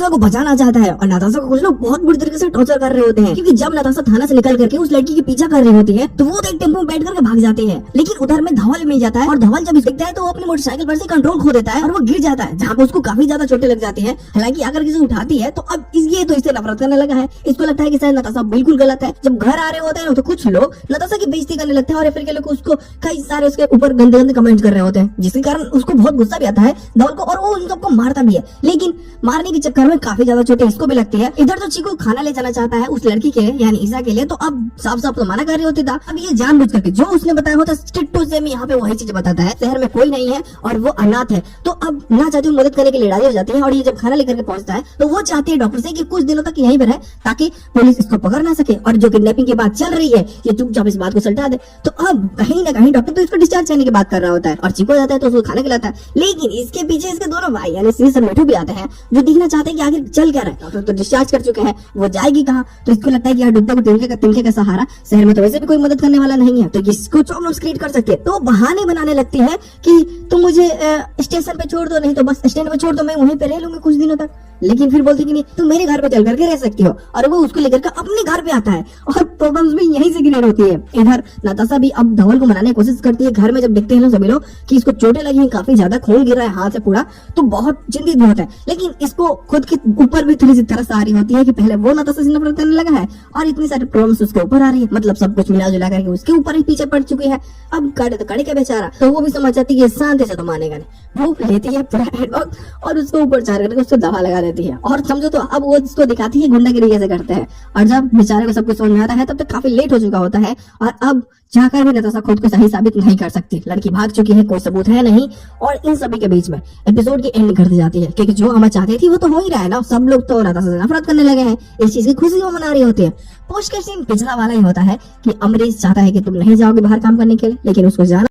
को बचाना चाहता है और नताशा को कुछ लोग बहुत बुरी तरीके से टॉर्चर कर रहे होते हैं, क्योंकि जब नताशा थाना से निकल करके उस लड़की के पीछा कर रही होती है तो वो तो एक टेम्पो में बैठ करके भाग जाते हैं। लेकिन उधर में धवल मिल जाता है और धवल जब देखता है तो वो अपनी मोटरसाइकिल पर से कंट्रोल खो देता है और वो गिर जाता है, जहाँ पे उसको काफी ज्यादा चोटें लग जाती है। हालांकि अगर किसी उठाती है तो अब ये तो इससे नफरत करने लगा है। इसको लगता है कि शायद नताशा बिल्कुल गलत है। जब घर आ रहे होते हैं तो कुछ लोग नताशा की बेइज्जती करने लगते हैं और फिर के लोग उसको कई सारे उसके ऊपर गंदे गंदे कमेंट कर रहे होते हैं, जिसके कारण उसको बहुत गुस्सा भी आता है धवल को और वो उन सबको मारता भी है। लेकिन मारने के चक्कर में काफी ज्यादा चोटें इसको भी लगती है। इधर तो चीकू खाना ले जाना चाहता है उस लड़की के यानी ईशा के लिए, तो अब साफ साफ तो मना कर रही होती था। अब ये जानबूझ करके जो उसने बताया होता स्ट्रिक्टो सेम यहाँ पे वही चीज बताता है। शहर में कोई नहीं है और वो अनाथ है, तो अब ना चाहती हूँ मदद करने की लड़ाई हो जाती है। और ये जब खाना लेकर के पहुंचता है तो वो चाहती है डॉक्टर से कि कुछ दिनों तक यहीं पर रहे ताकि पुलिस इसको पकड़ ना सके, और जो किडनैपिंग की बात चल रही है ये चुपचाप इस बात को सल्टा दे। तो अब कहीं ना कहीं डॉक्टर तो इसको डिस्चार्ज करने की बात कर रहा होता है और चिको जाता है तो उसको खाना खिलाता है। लेकिन इसके पीछे इसके दोनों भाई यानी सीस और मिठू भी आते हैं जो देखना चाहते हैं कि आखिर चल क्या रहा है। डॉक्टर तो डिस्चार्ज कर चुके हैं, वो जाएगी कहाँ, तो इसको लगता है कि यार डुब्बे को तिनके का सहारा, शहर में तो वैसे भी कोई मदद करने वाला नहीं है, तो इसको प्रॉब्लम क्रिएट कर सकती है। तो बहाने बनाने लगती है कि तुम मुझे स्टेशन पे छोड़ दो, नहीं तो बस स्टैंड पे छोड़ दो, मैं वहीं पे रह लूंगी कुछ दिनों तक। लेकिन फिर बोलती कि नहीं तुम मेरे घर पे चल करके रह सकती हो, और वो उसको लेकर के अपने घर पे आता है और प्रॉब्लम्स भी यहीं से क्रिएट होती है। इधर नताशा भी अब धवल को मनाने की कोशिश करती है। घर में जब देखते हैं सभी लोग कि इसको चोटें लगी हैं, काफी ज्यादा खून गिर रहा है हाथ से पूरा, तो बहुत चिंतित भी होता है। लेकिन इसको खुद के ऊपर भी थोड़ी सी तरस आ रही होती है कि पहले वो नताशा से नफरत करने लगा है और इतनी सारी प्रॉब्लम्स उसके ऊपर आ रही है, मतलब सब कुछ मिला जुला करके उसके ऊपर ही पीछे पड़ चुकी है। अब काटे तो काटे क्या बेचारा, तो वो भी समझ जाती है शांति से तो मानेगा नहीं। वो लेती है पूरा हेडबॉक्स और उसको ऊपर चार करके उसको दवा लगा देती है और समझो तो अब वो इसको दिखाती है गुंडागिरी कैसे करते हैं। और जब बेचारे को सब कुछ समझ में आता है तब तक काफी लेट हो चुका होता है और अब जाकर भी नताशा खुद को सही साबित नहीं कर सकती। लड़की भाग चुकी है, कोई सबूत है नहीं, और इन सभी के बीच में एपिसोड की एंड कर दी जाती है क्योंकि जो हम चाहते थी वो तो हो ही रहा है ना। सब लोग तो नताशा से नफरत करने लगे हैं, इस चीज की खुशी वो मना रही होती है। पोस्ट का सीन पिछला वाला ही होता है कि अमरीश चाहता है कि तुम नहीं जाओगे बाहर काम करने के लिए, लेकिन उसको जाना